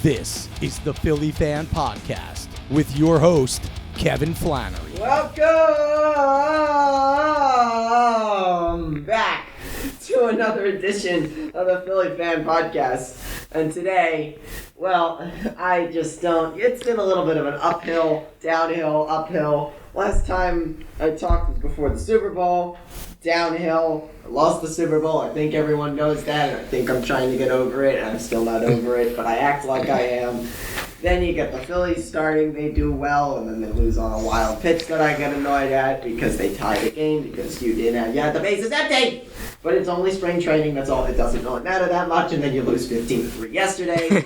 This is the Philly Fan Podcast with your host, Kevin Flannery. Welcome back to another edition of the Philly Fan Podcast. And today, well, I just don't, it's been a little bit of an uphill, downhill, uphill. Last time I talked was before the Super Bowl. Downhill. I lost the Super Bowl. I think everyone knows that, and I think I'm trying to get over it, and I'm still not over it, but I act like I am. Then you get the Phillies starting, they do well, and then they lose on a wild pitch that I get annoyed at because they tie the game because you had the bases empty. But it's only spring training, that's all. It doesn't really matter that much, and then you lose 15-3 yesterday.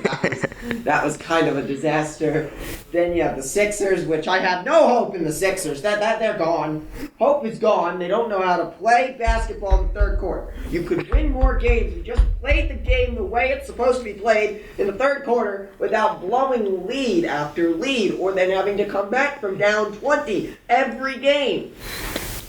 That was kind of a disaster. Then you have the Sixers, which I have no hope in the Sixers. That they're gone. Hope is gone. They don't know how to play basketball in the third quarter. You could win more games if you just played the game the way it's supposed to be played in the third quarter without blowing lead after lead or then having to come back from down 20 every game.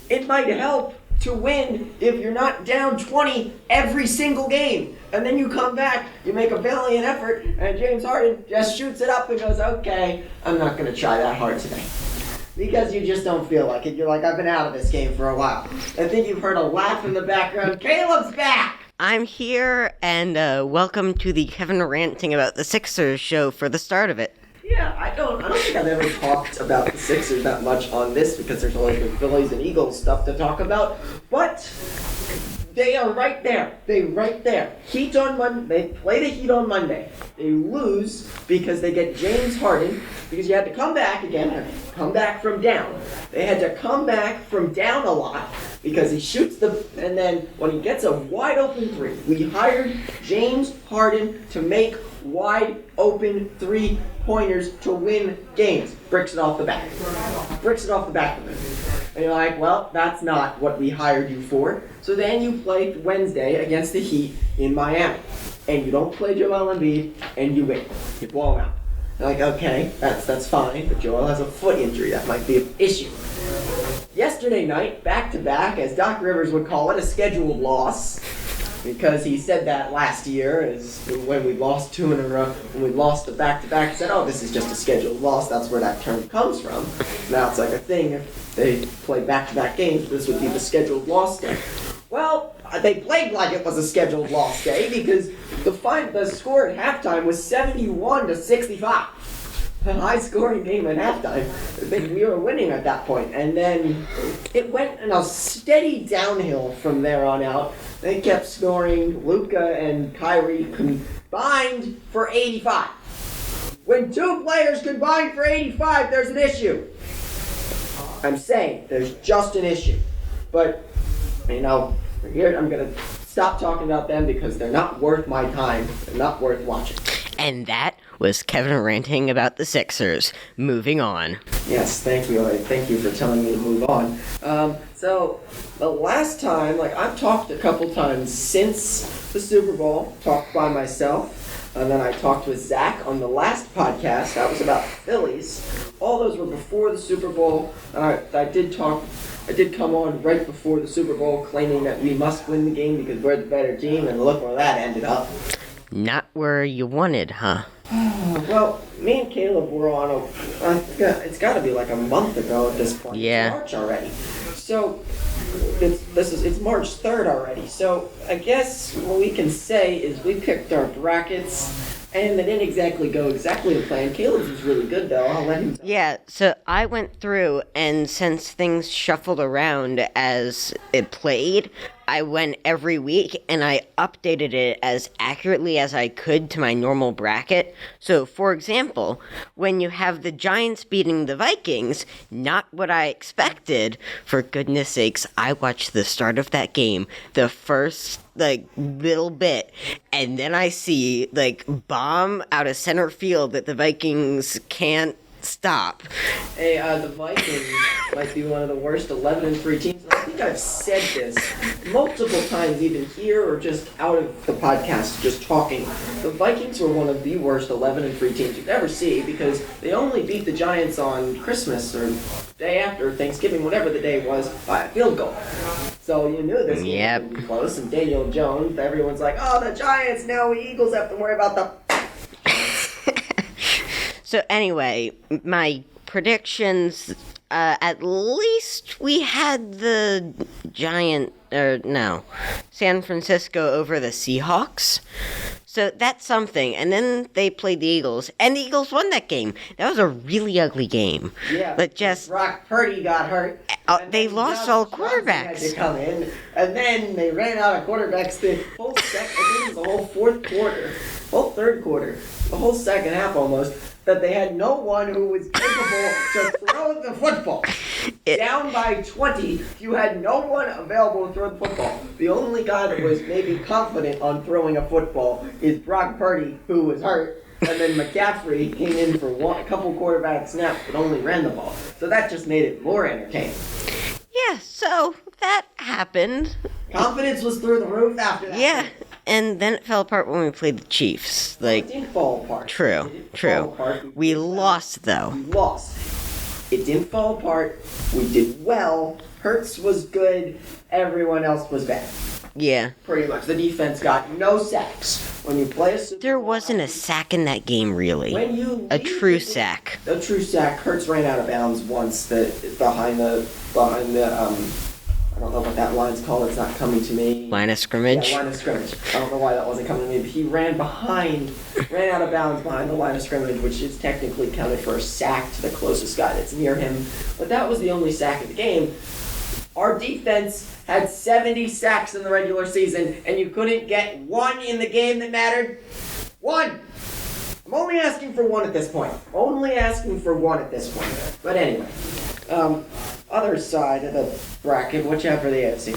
It might help to win if you're not down 20 every single game. And then you come back, you make a valiant effort, and James Harden just shoots it up and goes, okay, I'm not going to try that hard today. Because you just don't feel like it. You're like, I've been out of this game for a while. I think you've heard a laugh in the background. Caleb's back! I'm here, and welcome to the Kevin ranting about the Sixers show for the start of it. Yeah, I don't think I've ever talked about the Sixers that much on this because there's always been Phillies and Eagles stuff to talk about. But they are right there. They're right there. Heat on Monday. They play the Heat on Monday. They lose because they get James Harden because you had to come back again, come back from down. They had to come back from down a lot because he shoots and then when he gets a wide open three, we hired James Harden to make wide open three-pointers to win games. Bricks it off the back. Bricks it off the back of it. And you're like, well, that's not what we hired you for. So then you play Wednesday against the Heat in Miami. And you don't play Joel Embiid, and you win. You blow him out. You're like, okay, that's fine, but Joel has a foot injury. That might be an issue. Yesterday night, back-to-back, as Doc Rivers would call it, a scheduled loss. Because he said that last year, is when we lost two in a row, when we lost the back-to-back, he said, oh, this is just a scheduled loss. That's where that term comes from. Now it's like a thing. If they play back-to-back games, this would be the scheduled loss day. Well, they played like it was a scheduled loss day because the score at halftime was 71-65. A high-scoring game at halftime. I think we were winning at that point. And then it went in a steady downhill from there on out. They kept scoring. Luka and Kyrie combined for 85. When two players combine for 85, there's an issue. I'm saying there's just an issue. But, here I'm going to stop talking about them because they're not worth my time. They're not worth watching. And that was Kevin ranting about the Sixers. Moving on. Yes, thank you. Thank you for telling me to move on. So, the last time, I've talked a couple times since the Super Bowl, talked by myself, and then I talked with Zach on the last podcast. That was about the Phillies. All those were before the Super Bowl. I did come on right before the Super Bowl claiming that we must win the game because we're the better team, and look where that ended up. Not where you wanted, huh? Well, me and Caleb were on it's got to be like a month ago at this point. Yeah. It's March already. So, it's March 3rd already. So, I guess what we can say is we picked our brackets, and they didn't exactly go exactly to plan. Caleb's was really good, though. I'll let him. Yeah, so I went through, and since things shuffled around as it played, I went every week, and I updated it as accurately as I could to my normal bracket. So, for example, when you have the Giants beating the Vikings, not what I expected, for goodness sakes, I watched the start of that game, the first little bit, and then I see bomb out of center field that the Vikings can't stop. Hey, the Vikings might be one of the worst 11-3 teams. I think I've said this multiple times, even here or just out of the podcast, just talking. The Vikings were one of the worst 11-3 teams you'd ever see because they only beat the Giants on Christmas or day after Thanksgiving, whatever the day was, by a field goal. So you knew this game would be close. And Daniel Jones, everyone's like, oh, the Giants, now we Eagles have to worry about the So anyway, my predictions, at least we had the San Francisco over the Seahawks. So that's something. And then they played the Eagles, and the Eagles won that game. That was a really ugly game. Yeah, but just Brock Purdy got hurt. They lost all quarterbacks. Had to come in, and then they ran out of quarterbacks the whole second. I think it was the whole fourth quarter, whole third quarter, the whole second half almost. That they had no one who was capable to throw the football. Down by 20, you had no one available to throw the football. The only guy that was maybe confident on throwing a football is Brock Purdy, who was hurt. And then McCaffrey came in for a couple quarterback snaps, but only ran the ball. So that just made it more entertaining. Yeah, so that happened. Confidence was through the roof after that. Yeah, and then it fell apart when we played the Chiefs. It didn't fall apart. True. We lost, though. We lost. It didn't fall apart. We did well. Hurts was good. Everyone else was bad. Yeah. Pretty much. The defense got no sacks. When you play a Super There Bowl, wasn't a sack in that game, really. When you A true sack. A true sack. Hurts ran out of bounds once behind the I don't know what that line's called. It's not coming to me. Line of scrimmage? Yeah, line of scrimmage. I don't know why that wasn't coming to me. But he ran out of bounds behind the line of scrimmage, which is technically counted for a sack to the closest guy that's near him. But that was the only sack of the game. Our defense had 70 sacks in the regular season, and you couldn't get one in the game that mattered. One! I'm only asking for one at this point. But anyway, other side of the bracket, what you have for the AFC?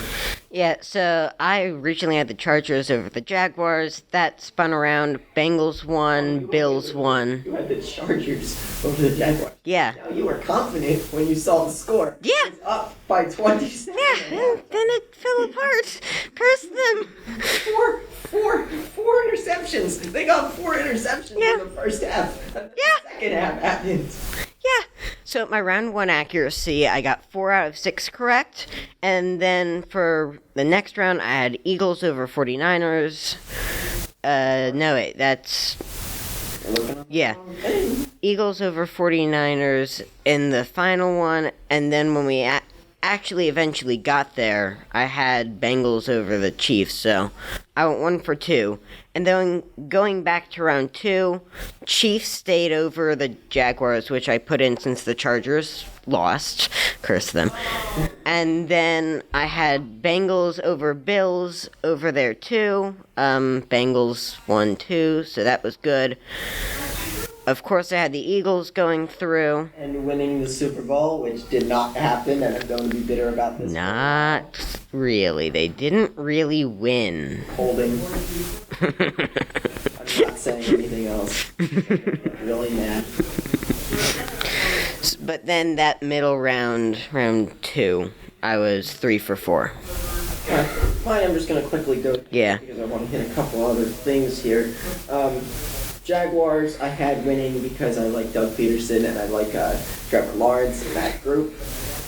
Yeah, so I originally had the Chargers over the Jaguars. That spun around. Bengals won, Bills won. You had the Chargers over the Jaguars. Yeah. Now you were confident when you saw the score. Yeah. It was up by 27. Yeah, and then it fell apart. Curse them. Four interceptions. They got 4 interceptions in the first half. And the second half happened. Yeah. So my round 1 accuracy, I got 4 out of 6 correct. And then for the next round, I had Eagles over 49ers. No, wait, that's... Yeah. Eagles over 49ers in the final one. And then when we actually eventually got there, I had Bengals over the Chiefs. So I went 1 for 2. And then going back to round 2, Chiefs stayed over the Jaguars, which I put in since the Chargers lost. Curse them. And then I had Bengals over Bills over there too. Bengals won 2, so that was good. Of course, I had the Eagles going through. And winning the Super Bowl, which did not happen, and I'm going to be bitter about this. Not really. They didn't really win. Holding. I'm not saying anything else. I'm really mad. But then that middle round 2, I was 3 for 4. Fine, I'm just going to quickly go through because I want to hit a couple other things here. Jaguars, I had winning because I like Doug Peterson and I like Trevor Lawrence in that group.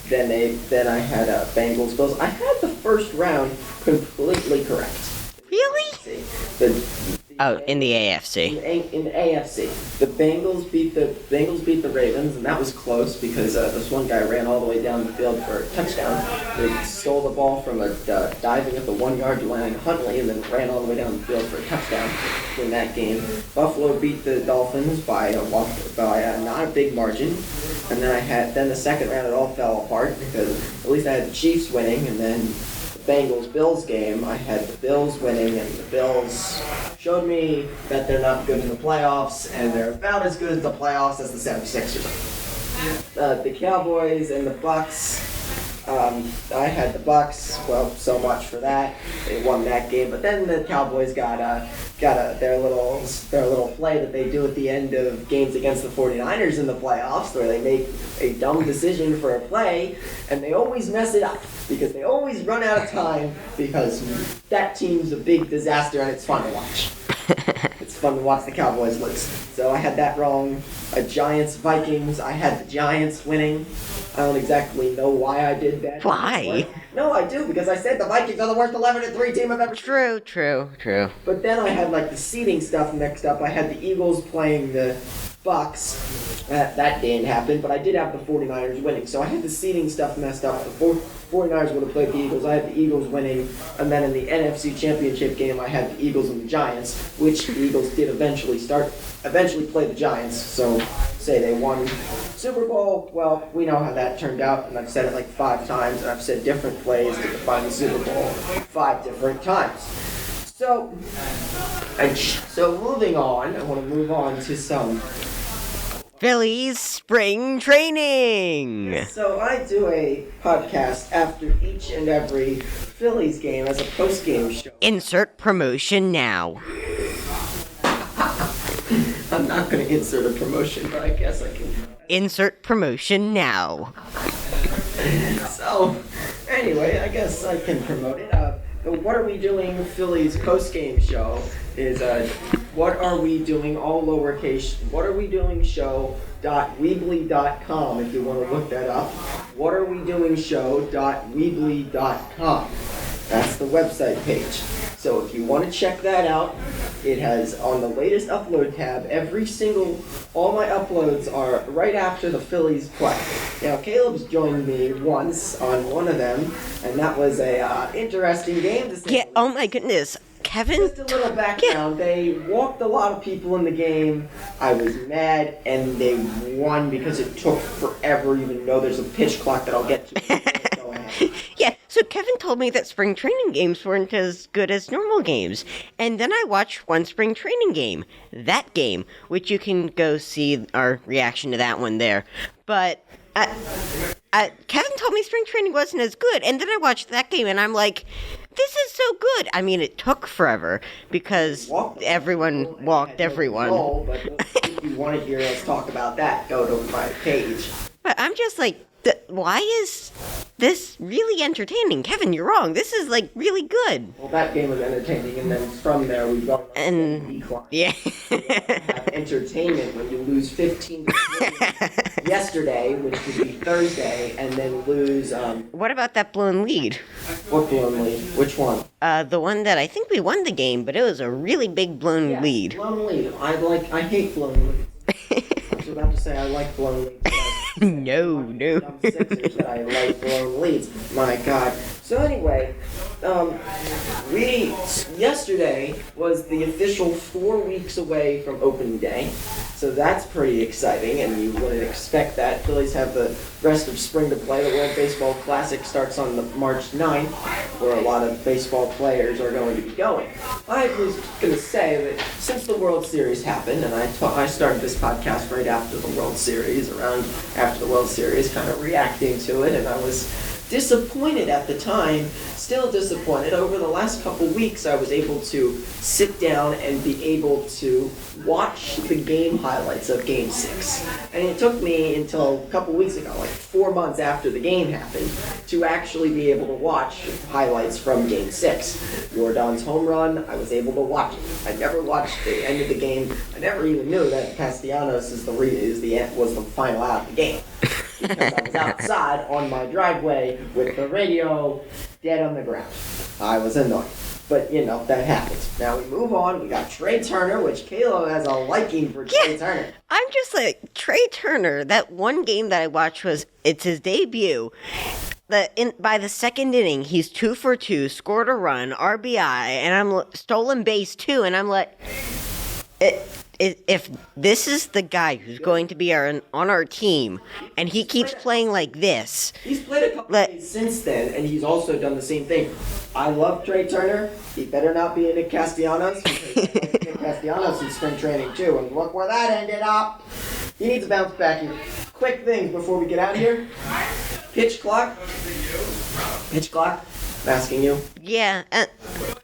Then I had Bengals, Bills. I had the first round completely correct. Really? In the AFC. In the AFC, the Bengals beat the Ravens, and that was close because this one guy ran all the way down the field for a touchdown. They stole the ball from diving at the 1-yard line, Huntley, and then ran all the way down the field for a touchdown in that game. Buffalo beat the Dolphins by not a big margin, and then the second round it all fell apart because at least I had the Chiefs winning, and then Bengals-Bills game, I had the Bills winning, and the Bills showed me that they're not good in the playoffs, and they're about as good in the playoffs as the 76ers. The Cowboys and the Bucks, I had the Bucks. Well, so much for that. They won that game, but then the Cowboys got their little play that they do at the end of games against the 49ers in the playoffs, where they make a dumb decision for a play, and they always mess it up because they always run out of time because that team's a big disaster and it's fun to watch. It's fun to watch the Cowboys lose. So I had that wrong. Giants-Vikings, I had the Giants winning. I don't exactly know why I did that. Why? No, I do, because I said the Vikings are the worst 11-3 team I've ever seen. True. But then I had the seeding stuff mixed up. I had the Eagles playing the Bucks. That didn't happen, but I did have the 49ers winning. So I had the seeding stuff messed up. The 49ers would have played the Eagles. I had the Eagles winning. And then in the NFC Championship game, I had the Eagles and the Giants, which the Eagles did eventually play the Giants. So say they won Super Bowl. Well, we know how that turned out, and I've said it like 5 times, and I've said different plays to define the Super Bowl 5 different times. So moving on, I want to move on to some Phillies spring training. So I do a podcast after each and every Phillies game as a post-game show. Insert promotion now. I'm not going to insert a promotion, but I guess I can. Insert promotion now. So, anyway, I guess I can promote it. The What Are We Doing Phillies post-game show is What Are We Doing, all lowercase, What Are We Doing show.weebly.com if you want to look that up. What Are We Doing show.weebly.com. That's the website page. So if you want to check that out, it has on the latest upload tab, all my uploads are right after the Phillies play. Now Caleb's joined me once on one of them, and that was a interesting game to say. Yeah, oh my goodness. Kevin? Just a little background. They walked a lot of people in the game. I was mad, and they won because it took forever, even though there's a pitch clock that I'll get to. Go ahead. Yeah, so Kevin told me that spring training games weren't as good as normal games. And then I watched one spring training game. That game, which you can go see our reaction to that one there. But Kevin told me spring training wasn't as good. And then I watched that game, and I'm like, this is so good. I mean, it took forever because everyone walked everyone. But if you want to hear us talk about that, go to my page. But I'm just like, why is this really entertaining? Kevin, you're wrong. This is, like, really good. Well, that game was entertaining, and then from there we've gone and decline. Yeah. Have entertainment when you lose 15 to 3 yesterday, which would be Thursday, and then lose, What about that blown lead? What blown lead? Which one? The one that I think we won the game, but it was a really big blown lead. Blown lead. I hate blown leads. I was about to say I like blown leads. No. Sixers that I like blown leads. My God. So anyway, yesterday was the official 4 weeks away from opening day. So that's pretty exciting, and you wouldn't expect that. Phillies have the rest of spring to play. The World Baseball Classic starts on March 9th, where a lot of baseball players are going to be going. I was going to say that since the World Series happened, and I started this podcast right after the World Series, after the World Series, kind of reacting to it, and I was disappointed at the time, still disappointed. Over the last couple weeks, I was able to sit down and be able to watch the game highlights of Game 6. And it took me until a couple weeks ago, like 4 months after the game happened, to actually be able to watch highlights from Game 6. Jordan's home run, I was able to watch it. I never watched the end of the game. I never even knew that Castellanos was the final out of the game. Because I was outside on my driveway with the radio dead on the ground. I was annoyed. But, that happens. Now we move on. We got Trey Turner, which Kayla has a liking for Trey Turner. I'm just like, Trey Turner, that one game that I watched it's his debut. By the second inning, he's 2 for 2, scored a run, RBI, and I'm stolen base too, and I'm like, if this is the guy who's going to be on our team, and he keeps playing like this. He's played a couple days since then, and he's also done the same thing. I love Trey Turner. He better not be a Nick Castellanos, because I like Nick Castellanos in spring training too, and look where that ended up. He needs to bounce back here. Quick things before we get out of here. Pitch clock. I'm asking you. Yeah,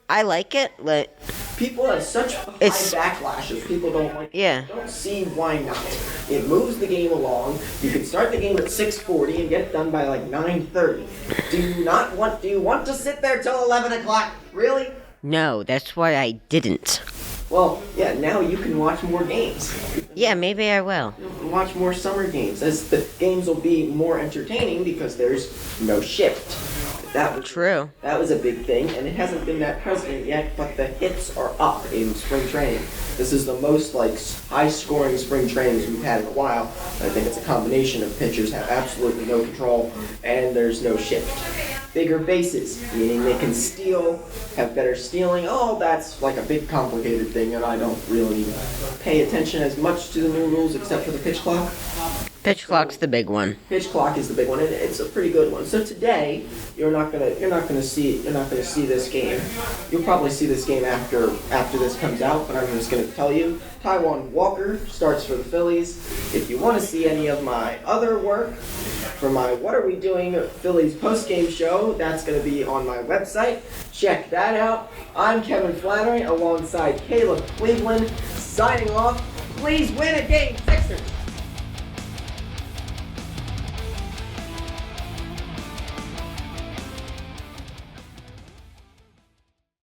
I like it, but people have such high backlash if people don't like it. Yeah. I don't see why not. It moves the game along. You can start the game at 6:40 and get it done by like 9:30. Do you want to sit there till 11 o'clock? Really? No, that's why I didn't. Well, yeah, now you can watch more games. Yeah, maybe I will. Watch more summer games, as the games will be more entertaining because there's no shift. That was True. That was a big thing, and it hasn't been that prevalent yet, but the hits are up in spring training. This is the most high-scoring spring trainings we've had in a while. I think it's a combination of pitchers have absolutely no control, and there's no shift. Bigger bases, meaning they can steal, have better stealing. Oh, that's like a big complicated thing, and I don't really pay attention as much to the new rules except for the pitch clock. Pitch clock's the big one. Pitch clock is the big one, and it's a pretty good one. So today, you're not gonna see this game. You'll probably see this game after this comes out, but I'm just gonna tell you, Taijuan Walker starts for the Phillies. If you want to see any of my other work for my What Are We Doing Phillies post-game show, that's gonna be on my website. Check that out. I'm Kevin Flannery alongside Caleb Cleveland, signing off. Please win a game, Sixers.